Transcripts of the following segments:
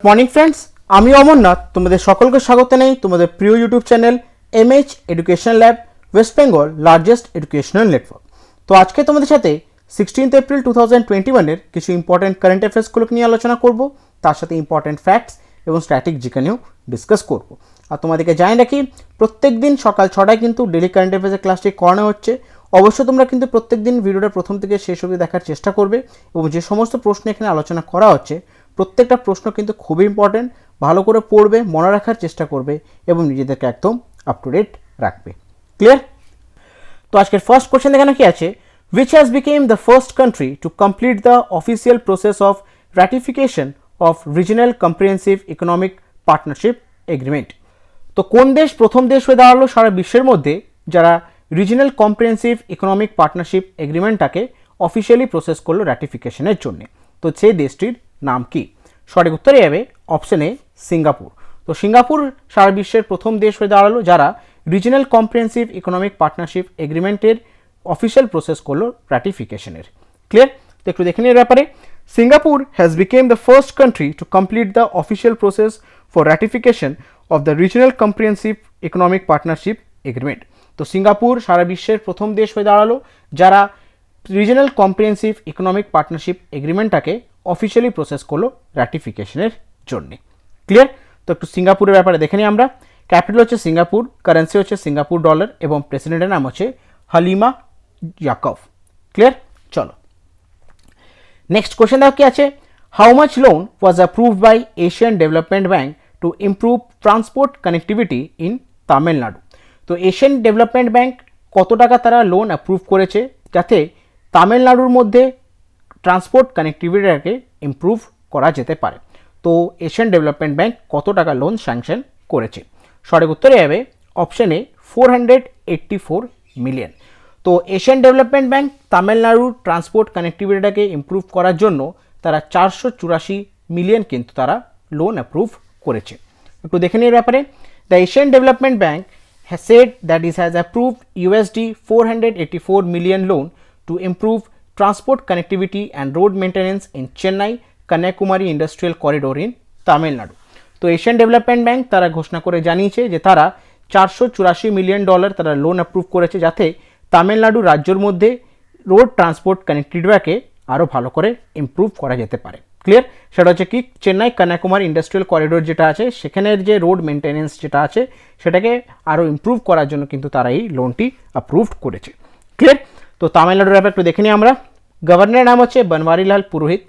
Morning friends, আমি অমরনাথ তোমাদের সকলকে স্বাগত জানাই তোমাদের প্রিয় YouTube channel MH education lab, West Bengal largest educational network. তো আজকে তোমাদের সাথে 16 এপ্রিল 2021-এর কিছু ইম্পর্টেন্ট কারেন্ট অ্যাফেয়ার্সগুলোকে নিয়ে আলোচনা করব, তার সাথে ইম্পর্টেন্ট ফ্যাক্টস এবং স্ট্র্যাটেজিকে নিয়েও ডিসকাস করব। আর তোমাদেরকে জানিয়ে রাখি, প্রত্যেক দিন সকাল 6টায় কিন্তু ডেলি কারেন্ট অ্যাফেয়ার্সের ক্লাসটি করানো হচ্ছে। অবশ্যই তোমরা কিন্তু প্রত্যেক দিন ভিডিওটা প্রথম থেকে শেষ অবধি দেখার চেষ্টা করবে এবং যে সমস্ত প্রশ্ন এখানে আলোচনা করা হচ্ছে প্রত্যেকটা প্রশ্ন কিন্তু খুবই ইম্পর্টেন্ট। ভালো করে পড়বে, মনে রাখার চেষ্টা করবে এবং নিজেদেরকে একদম আপ টু ডেট রাখবে। ক্লিয়ার? তো আজকের ফার্স্ট কোশ্চেন এখানে কি আছে, which has become the first country to complete the official process of ratification of regional comprehensive economic partnership agreement। তো কোন দেশ প্রথম দেশ হয়ে দাঁড়ালো সারা বিশ্বের মধ্যে যারা রিজনাল কম্প্রিহেন্সিভ ইকোনমিক পার্টনারশিপ এগ্রিমেন্টটাকে অফিসিয়ালি প্রসেস করলো র্যাটিফিকেশনের জন্য? তো সেই দেশটির নাম কি? সঠিক উত্তরে যাবে অপশন এ, সিঙ্গাপুর। তো সিঙ্গাপুর সারা বিশ্বের প্রথম দেশ হয়ে দাঁড়ালো যারা রিজনাল কম্প্রিহেন্সিভ ইকোনমিক পার্টনারশিপ এগ্রিমেন্টের অফিসিয়াল প্রসেস করলো র্যাটিফিকেশনের। ক্লিয়ার? তো একটু দেখে নিয়ে ব্যাপারে, Singapore has become the first country to complete the official process for ratification of the regional comprehensive economic partnership agreement. তো সিঙ্গাপুর সারা বিশ্বের প্রথম দেশ হয়ে দাঁড়ালো যারা রিজনাল কম্প্রিহেন্সিভ ইকোনমিক পার্টনারশিপ এগ্রিমেন্টটাকে অফিসিয়ালি প্রসেস করলো র্যাটিফিকেশনের জন্য। ক্লিয়ার? তো একটু সিঙ্গাপুরের ব্যাপারে দেখে নিই আমরা। ক্যাপিটাল হচ্ছে সিঙ্গাপুর, কারেন্সি হচ্ছে সিঙ্গাপুর ডলার এবং প্রেসিডেন্টের নাম হচ্ছে হালিমা ইয়াকব। ক্লিয়ার? চলো নেক্সট কোশ্চেন দেখো কি আছে, how much loan was approved by Asian development bank to improve transport connectivity in Tamil. Nadu Asian development bank কত টাকা তারা লোন অ্যাপ্রুভ করেছে যাতে তামিলনাড়ুর মধ্যে ট্রান্সপোর্ট কানেক্টিভিটিটাকে ইমপ্রুভ করা যেতে পারে? তো এশিয়ান ডেভেলপমেন্ট ব্যাঙ্ক কত টাকা লোন স্যাংশন করেছে? সঠিক উত্তরে যাবে অপশন এ, 484 মিলিয়ন। তো এশিয়ান ডেভেলপমেন্ট ব্যাঙ্ক তামিলনাড়ুর ট্রান্সপোর্ট কানেক্টিভিটিটাকে ইমপ্রুভ করার জন্য তারা 484 মিলিয়ন কিন্তু তারা লোন অ্যাপ্রুভ করেছে। একটু দেখে নিয়ে ব্যাপারে, the Asian development bank has said that it has approved $484 million loan to improve transport connectivity and road maintenance in Chennai Kanyakumari Industrial Corridor in Tamil Nadu। তো এশিয়ান ডেভেলপমেন্ট ব্যাঙ্ক তারা ঘোষণা করে জানিয়েছে যে তারা $484 মিলিয়ন তারা loan approve করেছে যাতে তামিলনাড়ু রাজ্যের মধ্যে রোড ট্রান্সপোর্ট কানেক্টিভিটিকে আরও ভালো করে ইমপ্রুভ করা যেতে পারে। ক্লিয়ার? সেটা হচ্ছে কি, চেন্নাই কন্যাকুমারী ইন্ডাস্ট্রিয়াল করিডোর যেটা আছে সেখানের যে রোড মেনটেন্যান্স যেটা আছে সেটাকে আরও ইমপ্রুভ করার জন্য কিন্তু তারা এই লোনটি অ্যাপ্রুভড করেছে। ক্লিয়ার? তো তামিলনাড়ুর ব্যাপারে একটু দেখে নিই আমরা। গভর্নরের নাম হচ্ছে বনওয়ারিলাল পুরোহিত,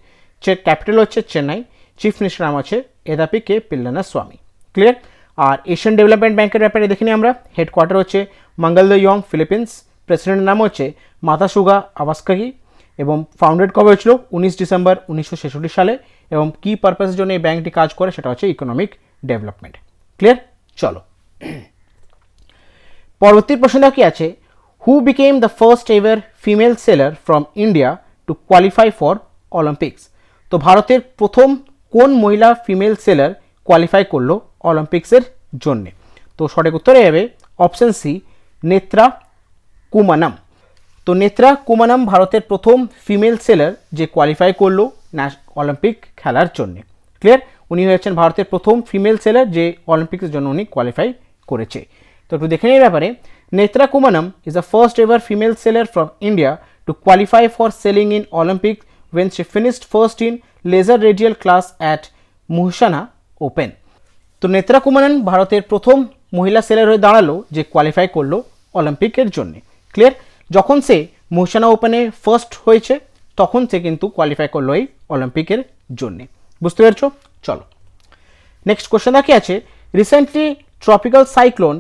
ক্যাপিটাল হচ্ছে চেন্নাই, চিফ মিনিস্টার নাম হচ্ছে এদাপি কে পিল্লানা স্বামী। ক্লিয়ার? আর এশিয়ান ডেভেলপমেন্ট ব্যাঙ্কের ব্যাপারে দেখে নিই আমরা। হেডকোয়ার্টার হচ্ছে মঙ্গলদয়ং, ফিলিপিন্স। প্রেসিডেন্টের নাম হচ্ছে মাতাসুগা আবাস্কাগি এবং ফাউন্ডেড কবে হয়েছিল 19 ডিসেম্বর 1966 সালে এবং কি পারপাসের জন্য এই ব্যাঙ্কটি কাজ করে সেটা হচ্ছে ইকোনমিক ডেভেলপমেন্ট। ক্লিয়ার? চলো পরবর্তী প্রশ্ন কি আছে, who became the first ever female sailor from India to qualify for Olympics? তো ভারতের প্রথম কোন মহিলা ফিমেল সেলার কোয়ালিফাই করলো অলিম্পিক্সের জন্যে? তো সঠিক উত্তরে যাবে অপশন সি, নেত্রা কুমানম। তো নেত্রা কুমানম ভারতের প্রথম ফিমেল সেলার যে কোয়ালিফাই করলো অলিম্পিক খেলার জন্য। ক্লিয়ার? উনি হয়েছেন ভারতের প্রথম ফিমেল সেলার যে অলিম্পিক্সের জন্য উনি কোয়ালিফাই করেছে। তো একটু দেখে নিই ব্যাপারে, Netra Kumanan is the first ever female sailor from India to qualify for sailing in Olympic when she finished first in laser radial class at Mussanah open. তো নেত্রা কুমানন ভারতের প্রথম মহিলা সেলার হয়ে দাঁড়ালো যে কোয়ালিফাই করলো অলিম্পিকের জন্য। ক্লিয়ার? যখন সে মুহসানা ওপেনে ফার্স্ট হয়েছে তখন সে কিন্তু কোয়ালিফাই করলো এই অলিম্পিকের জন্যে। বুঝতে পেরেছো? চলো নেক্সট কোশ্চেন দেখে আছে, recently tropical cyclone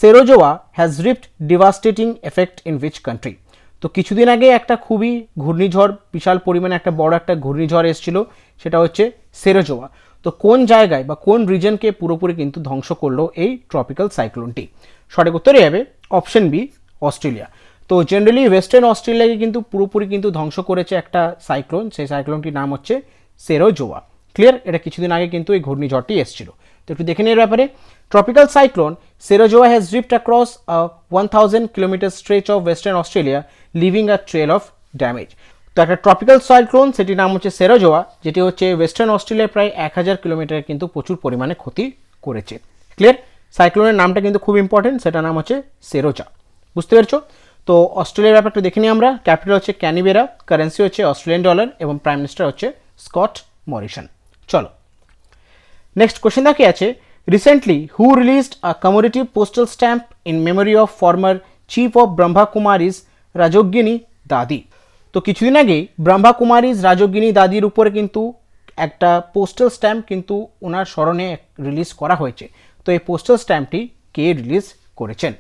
Seroja has ripped devastating effect in which country? তো কিছুদিন আগে একটা খুবই ঘূর্ণিঝড়, বিশাল পরিমাণে একটা বড় একটা ঘূর্ণিঝড় এসেছিল, সেটা হচ্ছে সেরোজোয়া। তো কোন জায়গায় বা কোন রিজনকে পুরোপুরি কিন্তু ধ্বংস করলো এই ট্রপিক্যাল সাইক্লোনটি? সঠিক উত্তরে যাবে অপশন বি, অস্ট্রেলিয়া। তো জেনারেলি ওয়েস্টার্ন অস্ট্রেলিয়াকে কিন্তু পুরোপুরি কিন্তু ধ্বংস করেছে একটা সাইক্লোন, সেই সাইক্লোনটির নাম হচ্ছে সেরোজোয়া। ক্লিয়ার? এটা কিছুদিন আগে কিন্তু এই ঘূর্ণিঝড়টি এসেছিল। তো একটু দেখে নিয়ে ব্যাপারে, tropical cyclone Seroja has ripped across 1000 kilometre stretch of western Australia leaving a trail of damage. তো একটা ট্রপিক্যাল সাইক্লোন, সেটির নাম হচ্ছে সেরোজোয়া, যেটি হচ্ছে ওয়েস্টার্ন অস্ট্রেলিয়ার প্রায় 1000 কিলোমিটার কিন্তু প্রচুর পরিমাণে ক্ষতি করেছে। ক্লিয়ার? সাইক্লোনের নামটা কিন্তু খুব ইম্পর্টেন্ট, সেটার নাম হচ্ছে সেরোজা। বুঝতে পেরেছো? তো অস্ট্রেলিয়ার ব্যাপারটা দেখে নিই আমরা। ক্যাপিটাল হচ্ছে ক্যানিবেরা, কারেন্সি হচ্ছে অস্ট্রেলিয়ান ডলার এবং প্রাইম মিনিস্টার হচ্ছে স্কট মরিসন। চলো নেক্সট কোশ্চেন দেখে আছে, recently who released a commemorative postal stamp in memory of former chief of Brahma Kumaris Rajyogini Dadi. তো কিছুদিন আগেই ব্রহ্মা কুমারীজ রাজজ্ঞিনী দাদির উপরে কিন্তু একটা পোস্টাল স্ট্যাম্প কিন্তু ওনার স্মরণে রিলিজ করা হয়েছে। তো এই পোস্টাল স্ট্যাম্পটি কে রিলিজ করেছেন?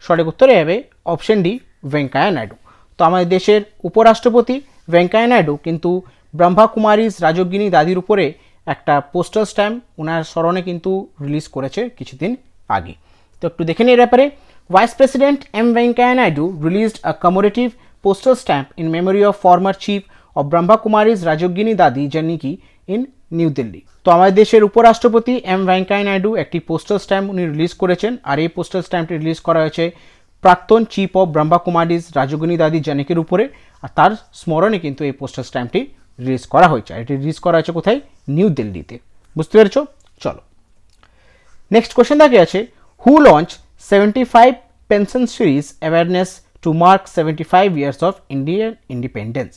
সঠিক উত্তরে হবে অপশন ডি, ভেঙ্কাইয়া নাইডু। তো আমাদের দেশের উপরাষ্ট্রপতি ভেঙ্কাইয়া নাইডু কিন্তু ব্রহ্মা কুমারীজ রাজজ্ঞিনী দাদির উপরে একটা পোস্টাল স্ট্যাম্প ওনার স্মরণে কিন্তু রিলিজ করেছে কিছুদিন আগে। তো একটু দেখে নিই এর ব্যাপারে। Vice president M Venkaiah Naidu released a commemorative postal stamp in memory of former chief of Brahma Kumaris Rajogini Dadi Janiki in new Delhi. তো আমাদের দেশের উপরাষ্ট্রপতি এম ভেঙ্কাইয়া নাইডু একটি পোস্টাল স্ট্যাম্প উনি রিলিজ করেছেন, আর এই পোস্টাল স্ট্যাম্পটি রিলিজ করা হয়েছে প্রাক্তন চিফ অফ ব্রহ্মা কুমারিজ রাজগিনী দাদি জানিকের উপরে, আর তার স্মরণে কিন্তু এই পোস্টাল স্ট্যাম্পটি রিলিজ করা হয়েছে। আর এটি রিলিজ করা হয়েছে কোথায়? নিউ দিল্লিতে। বুঝতে পেরেছো? চলো নেক্সট কোশ্চেন দেখে আছে, who launch 75 pension series awareness to mark 75 years of Indian independence.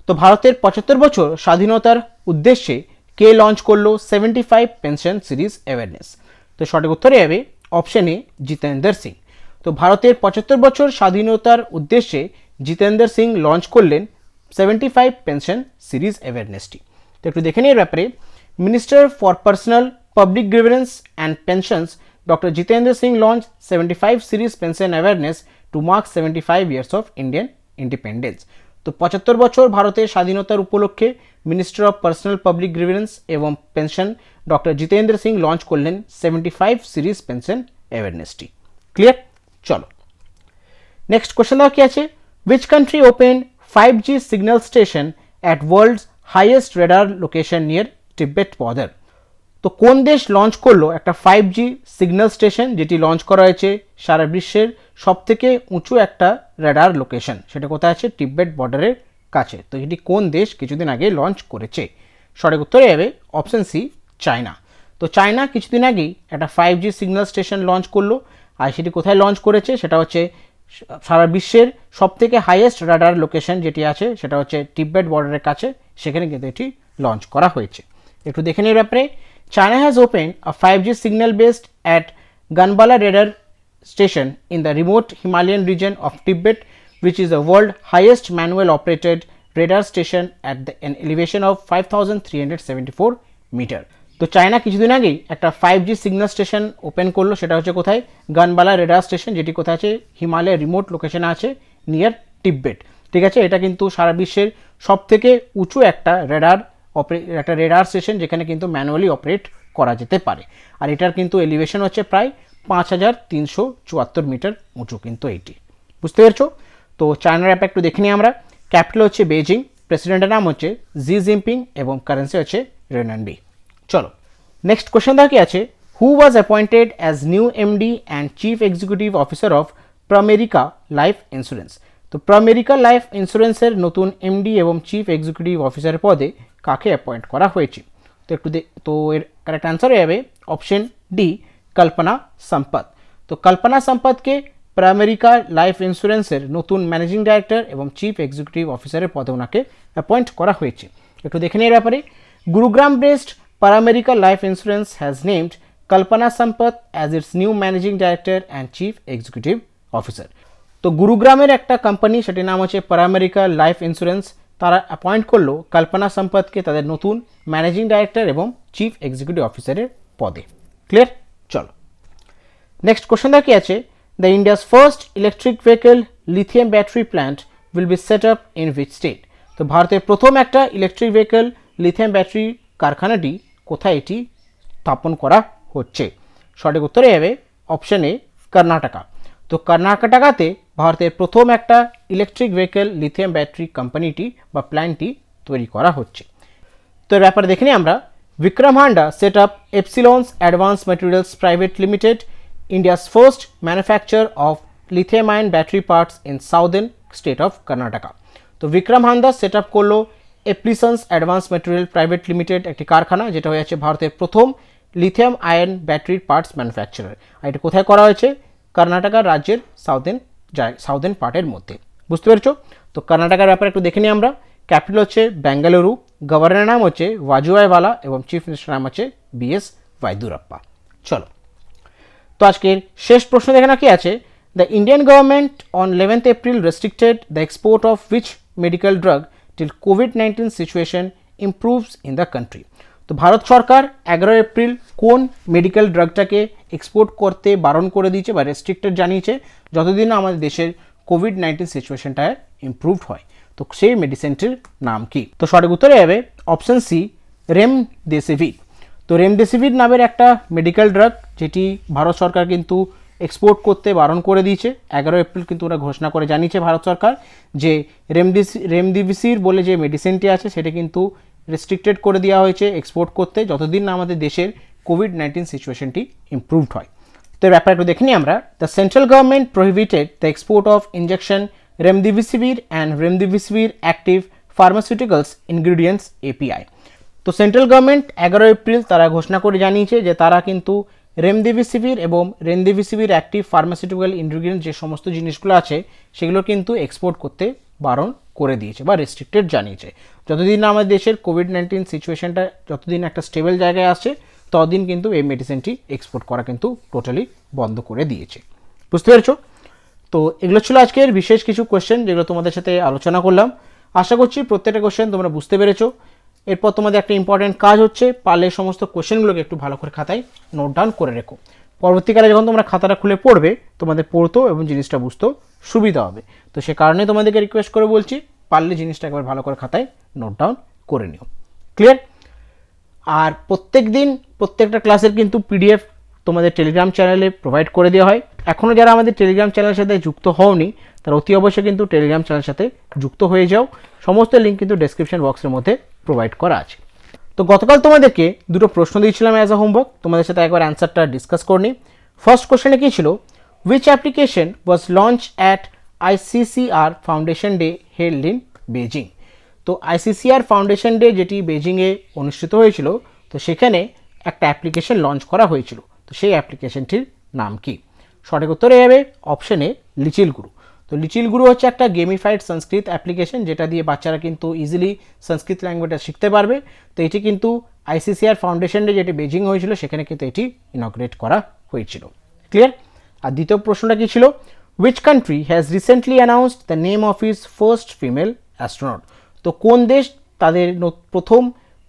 তো ভারতের 75 বছর স্বাধীনতার উদ্দেশ্যে কে লঞ্চ করলো 75 পেনশন সিরিজ অ্যাওয়ারনেস? তো সঠিক উত্তরে হবে অপশন এ, জিতেন্দ্র সিং। তো ভারতের 75 বছর স্বাধীনতার উদ্দেশ্যে জিতেন্দ্র সিং লঞ্চ করলেন 75 পেনশন সিরিজ অ্যাওয়ারনেসটি। তো একটু দেখে নিই এর ব্যাপারে। Minister for personal public grievance and pensions doctor Jitendra Singh launch 75 series pension awareness to mark 75 years of Indian independence. তো 75 বছর ভারতের স্বাধীনতার উপলক্ষে minister of personal public grievance এবং pension doctor Jitendra Singh launch করলেন 75 সিরিজ পেনশন অ্যাওয়ারনেসটি। ক্লিয়ার? চলো নেক্সট কোশ্চেন দেওয়া কি আছে, which country open 5G signal station at world's highest radar location near Tibet border? তো কোন দেশ লঞ্চ করলো একটা 5G সিগন্যাল স্টেশন, যেটি লঞ্চ করা হয়েছে সারা বিশ্বের সবথেকে উঁচু একটা রেডার লোকেশন, সেটা কোথায় আছে? তিব্বত বর্ডারের কাছে। তো এটি কোন দেশ কিছুদিন আগে লঞ্চ করেছে? সঠিক উত্তরে হবে অপশন সি, চায়না। তো চায়না কিছুদিন আগেই একটা 5G সিগন্যাল স্টেশন লঞ্চ করলো, আর সেটি কোথায় লঞ্চ করেছে? সেটা হচ্ছে সারা বিশ্বের সবথেকে হাইয়েস্ট রেডার লোকেশন যেটি আছে সেটা হচ্ছে তিব্বত বর্ডারের কাছে, সেখানে কিন্তু এটি লঞ্চ করা হয়েছে। একটু দেখে নিই ব্যাপারে। China has opened a 5G signal based at Ganbala radar station in the remote Himalayan region of Tibet, which is the world highest manual operated radar station at an elevation of 5374 মিটার। তো China কিছুদিন আগেই একটা 5G signal station open করলো, সেটা হচ্ছে কোথায়? গানবালা radar station, যেটি কোথায় আছে? হিমালয়ের রিমোট লোকেশনে আছে নিয়ার তিব্বত। ঠিক আছে, এটা কিন্তু সারা বিশ্বের সবথেকে উঁচু একটা রেডার স্টেশন যেখানে কিন্তু ম্যানুয়ালি অপারেট করা যেতে পারে, আর এটার কিন্তু এলিভেশন হচ্ছে প্রায় 5374 মিটার উঁচু কিন্তু এইটি। বুঝতে পেরেছো? তো চায়নার অ্যাপ একটু দেখে নিই আমরা। ক্যাপিটাল হচ্ছে বেজিং, প্রেসিডেন্টের নাম হচ্ছে জি জিনপিং এবং কারেন্সি হচ্ছে রেনবি। চলো নেক্সট কোশ্চেন দেখে আছে, who was appointed as new MD and chief executive officer of Pramerica life insurance? তো প্রামেরিকা লাইফ ইন্স্যুরেন্সের নতুন এমডি এবং চিফ এক্সিকিউটিভ অফিসারের পদে কাকে অ্যাপয়েন্ট করা হয়েছে? তো তো এর কারেক্ট অ্যান্সার হবে অপশন ডি, কল্পনা সম্পত। তো কল্পনা সম্পতকে প্রামেরিকা লাইফ ইন্স্যুরেন্সের নতুন ম্যানেজিং ডাইরেক্টর এবং চিফ এক্সিকিউটিভ অফিসারের পদে ওনাকে অ্যাপয়েন্ট করা হয়েছে। একটু দেখে নিই এর ব্যাপারে। Gurugram based Pramerica life insurance has named Kalpana Sampath as its new managing director and chief executive officer. তো গুরুগ্রামের একটা কোম্পানি, সেটির নাম হচ্ছে প্রামেরিকা লাইফ ইন্স্যুরেন্স, তারা অ্যাপয়েন্ট করলো কল্পনা সম্পতকে তাদের নতুন ম্যানেজিং ডাইরেক্টর এবং চিফ এক্সিকিউটিভ অফিসারের পদে। ক্লিয়ার? চলো নেক্সট কোশ্চেন দেখে আছে, the India's first electric vehicle lithium battery plant will be set up in which state? তো ভারতের প্রথম একটা ইলেকট্রিক ভেহিকল লিথিয়াম ব্যাটারি কারখানাটি কোথায় এটি স্থাপন করা হচ্ছে? সঠিক উত্তরে হবে অপশন এ, কর্ণাটকা। তো কর্ণাটকাতে ভারতের প্রথম একটা ইলেকট্রিক ভেহিকল লিথিয়াম ব্যাটারি কোম্পানিটি বা প্ল্যান্টটি তৈরি করা হচ্ছে। তো এর ব্যাপারে দেখে নিই আমরা। Vikram Handa set up Epsilon's advance materials private limited, India's first manufacture of lithium ion battery parts in southern state of Karnataka. তো বিক্রম হান্দাস সেট আপ করলো Epsilon's advance material private limited, একটি কারখানা যেটা হয়ে যাচ্ছে ভারতের প্রথম লিথিয়াম আয়ন ব্যাটারির পার্টস ম্যানুফ্যাকচারার। আর এটা কোথায় করা হয়েছে? কর্ণাটকা রাজ্যের সাউদার্ন পার্টের মধ্যে। বুঝতে পেরেছো? তো কর্ণাটকার ব্যাপারে একটু দেখে নিই আমরা। ক্যাপিটাল হচ্ছে বেঙ্গালুরু, গভর্নর নাম হচ্ছে ওয়াজুভাইওয়ালা এবং চিফ মিনিস্টার নাম হচ্ছে বিএস ওয়াইদুরাপ্পা। চলো, তো আজকের শেষ প্রশ্ন দেখে না কি আছে। The Indian government on 11th April restricted the export of which medical drug till COVID-19 situation improves in the country? তো ভারত সরকার 11 এপ্রিল কোন মেডিকেল ড্রাগটাকে এক্সপোর্ট করতে বারণ করে দিয়েছে বা রেস্ট্রিক্টেড জানিয়েছে যতদিন না আমাদের দেশের COVID-19 সিচুয়েশনটা ইমপ্রুভড হয়? তো সেই মেডিসিনটির নাম কি? তো সঠিক উত্তরে যাবে অপশন সি, রেমডেসিভির। তো রেমডেসিভির নামের একটা মেডিকেল ড্রাগ যেটি ভারত সরকার কিন্তু এক্সপোর্ট করতে বারণ করে দিয়েছে। 11 এপ্রিল কিন্তু ওরা ঘোষণা করে জানিয়েছে ভারত সরকার যে রেমডেসিভির বলে যে মেডিসিনটি আছে সেটা কিন্তু রেস্ট্রিক্টেড করে দেওয়া হয়েছে এক্সপোর্ট করতে যতদিন না আমাদের দেশের COVID-19 সিচুয়েশনটি ইমপ্রুভড হয়। তো এর ব্যাপারে একটু দেখে নিই আমরা। The central government prohibited the export of injection remdesivir and remdesivir active pharmaceuticals ingredients API. তো সেন্ট্রাল গভর্নমেন্ট 11 এপ্রিল তারা ঘোষণা করে জানিয়েছে যে তারা কিন্তু রেমডেসিভির এবং রেমডেসিভির অ্যাক্টিভ ফার্মাসিউটিক্যাল ইনগ্রিডিয়েন্ট যে সমস্ত জিনিসগুলো আছে সেগুলো কিন্তু এক্সপোর্ট করতে বারণ করে দিয়েছে বা রেস্ট্রিক্টেড জানিয়েছে। যতদিন না আমাদের দেশের COVID-19 সিচুয়েশনটা যতদিন একটা স্টেবল জায়গায় আসছে ততদিন কিন্তু এই মেডিসিনটি এক্সপোর্ট করা কিন্তু টোটালি বন্ধ করে দিয়েছে। বুঝতে পেরেছো? তো এগুলো ছিল আজকের বিশেষ কিছু কোয়েশ্চেন যেগুলো তোমাদের সাথে আলোচনা করলাম। আশা করছি প্রত্যেকটা কোয়েশ্চেন তোমরা বুঝতে পেরেছো। এরপর তোমাদের একটা ইম্পর্টেন্ট কাজ হচ্ছে পারলে সমস্ত কোয়েশ্চেনগুলোকে একটু ভালো করে খাতায় নোট ডাউন করে রেখো। পরবর্তীকালে যখন তোমরা খাতাটা খুলে পড়বে তোমাদের পড়তেও এবং জিনিসটা বুঝতেও সুবিধা হবে। তো সে কারণে তোমাদেরকে রিকোয়েস্ট করে বলছি পারলে জিনিসটা একবার ভালো করে খাতায় নোট ডাউন করে নিও। ক্লিয়ার? আর প্রত্যেক দিন প্রত্যেকটা ক্লাসের কিন্তু পিডিএফ তোমাদের টেলিগ্রাম চ্যানেলে প্রোভাইড করে দেওয়া হয়। এখনও যারা আমাদের টেলিগ্রাম চ্যানেলের সাথে যুক্ত হওনি তারা অতি অবশ্যই কিন্তু টেলিগ্রাম চ্যানেলের সাথে যুক্ত হয়ে যাও। সমস্ত লিঙ্ক কিন্তু ডেসক্রিপশন বক্সের মধ্যে প্রোভাইড করা আছে। তো গতকাল তোমাদেরকে দুটো প্রশ্ন দিয়েছিলাম অ্যাজ আ হোমওয়ার্ক, তোমাদের সাথে একবার অ্যান্সারটা ডিসকাস করে নিই। ফার্স্ট কোশ্চেনে কী ছিল? Which application was launch at ICCR foundation day held in Beijing? তো ICCR ফাউন্ডেশন ডে যেটি বেজিংয়ে অনুষ্ঠিত হয়েছিল তো সেখানে একটা অ্যাপ্লিকেশন লঞ্চ করা হয়েছিল। তো সেই অ্যাপ্লিকেশনটির নাম কি? সঠিক উত্তরে যাবে অপশন এ, লিটিল গুরু। তো লিটিল গুরু হচ্ছে একটা গেমিফাইড সংস্কৃত অ্যাপ্লিকেশন যেটা দিয়ে বাচ্চারা কিন্তু ইজিলি সংস্কৃত ল্যাঙ্গুয়েজটা শিখতে পারবে। তো এটি কিন্তু ICCR ফাউন্ডেশন ডে যেটি বেজিং হয়েছিল সেখানে কিন্তু এটি ইনগ্রেট করা হয়েছিল। ক্লিয়ার? আর দ্বিতীয় প্রশ্নটা কী ছিল? Which country has recently announced the name of is first female astronaut? তো কোন দেশ তাদের প্রথম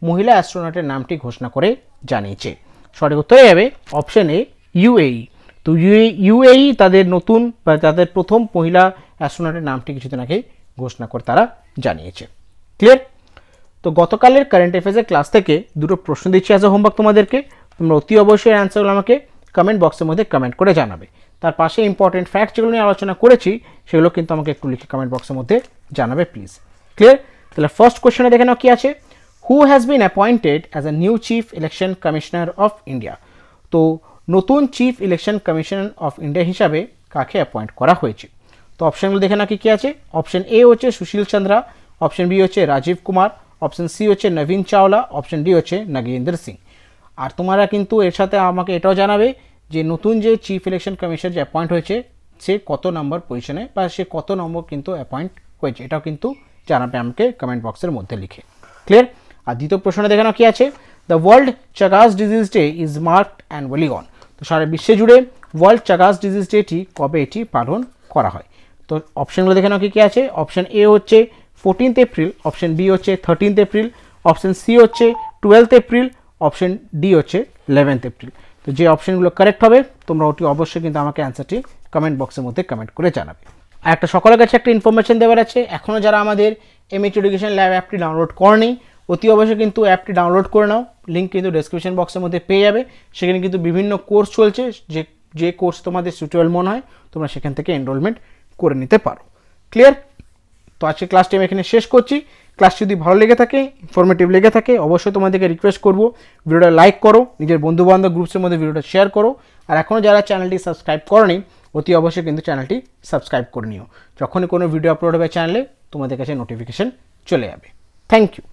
মহিলা অ্যাস্ট্রোনটের নামটি ঘোষণা করে জানিয়েছে? সঠিক উত্তরে যাবে অপশন এ, UAE। তো UAE তাদের নতুন বা তাদের প্রথম মহিলা অ্যাস্ট্রোনটের নামটি কিছুদিন আগে ঘোষণা করে তারা জানিয়েছে। ক্লিয়ার? তো গতকালের কারেন্ট অ্যাফেয়ার্সের ক্লাস থেকে দুটো প্রশ্ন দিচ্ছি অ্যাজ আ হোমওয়ার্ক তোমাদেরকে। তোমরা অতি অবশ্যই অ্যান্সারগুলো আমাকে কমেন্ট বক্সের মধ্যে কমেন্ট করে জানাবে। তার পাশে ইম্পর্টেন্ট ফ্যাক্ট যেগুলো নিয়ে আলোচনা করেছি সেগুলো কিন্তু আমাকে একটু লিখে কমেন্ট বক্সের মধ্যে জানাবে প্লিজ। ক্লিয়ার? তাহলে ফার্স্ট কোশ্চেনে দেখে নাও কী আছে। Who has been appointed as a new chief election commissioner of India? তো নতুন chief election commissioner of India হিসাবে কাকে অ্যাপয়েন্ট করা হয়েছে? তো অপশানগুলো দেখে নাকি কী আছে। অপশন এ হচ্ছে সুশীল চন্দ্রা, অপশন বি হচ্ছে রাজীব কুমার, অপশন সি হচ্ছে নবীন চাওলা, অপশন ডি হচ্ছে নাগেন্দ্র সিং। আর তোমরা কিন্তু এর সাথে আমাকে এটাও জানাবে যে নতুন যে চিফ ইলেকশন কমিশনার যে অ্যাপয়েন্ট হয়েছে সে কত নম্বর পজিশনে বা সে কত নম্বর কিন্তু অ্যাপয়েন্ট হয়েছে এটাও কিন্তু জানাবে আমাকে কমেন্ট বক্সের মধ্যে লিখে। ক্লিয়ার? আর দ্বিতীয় প্রশ্নে দেখে নাও কী আছে। The world Chagas disease day is marked annually on? তো সারা বিশ্বে জুড়ে ওয়ার্ল্ড চাগাস ডিজিজ ডেটি কবে এটি পালন করা হয়? তো অপশানগুলো দেখে নাও কী আছে। অপশন এ হচ্ছে 14th এপ্রিল, অপশন বি হচ্ছে 13th এপ্রিল, অপশন সি হচ্ছে 12th এপ্রিল, অপশন ডি হচ্ছে 11th এপ্রিল। তো যে অপশনগুলো কারেক্ট হবে তোমরা ওটি অবশ্যই কিন্তু আমাকে অ্যান্সারটি কমেন্ট বক্সের মধ্যে কমেন্ট করে জানাবে। আর একটা সকলের কাছে একটা ইনফরমেশন দেওয়ার আছে, এখনও যারা আমাদের MH এডুকেশন ল্যাব অ্যাপটি ডাউনলোড করেনি অতি অবশ্যই কিন্তু অ্যাপটি ডাউনলোড করে নাও। লিঙ্ক কিন্তু ডেসক্রিপশন বক্সের মধ্যে পেয়ে যাবে। সেখানে কিন্তু বিভিন্ন কোর্স চলছে, যে কোর্স তোমাদের সুইটেবল মনে হয় তোমরা সেখান থেকে এনরোলমেন্ট করে নিতে পারো। ক্লিয়ার? তো আজকে ক্লাসটি আমি এখানে শেষ করছি। ক্লাসটি যদি ভালো লেগে থাকে, ইনফরমেটিভ লেগে থাকে অবশ্যই তোমাদেরকে রিকোয়েস্ট করবো ভিডিওটা লাইক করো, নিজের বন্ধুবান্ধব গ্রুপসের মধ্যে ভিডিওটা শেয়ার করো। আর এখনও যারা চ্যানেলটি সাবস্ক্রাইব করনি অতি অবশ্যই কিন্তু চ্যানেলটি সাবস্ক্রাইব করে নিও। যখনই কোনো ভিডিও আপলোড হবে চ্যানেলে তোমাদের কাছে নোটিফিকেশান চলে যাবে। Thank you.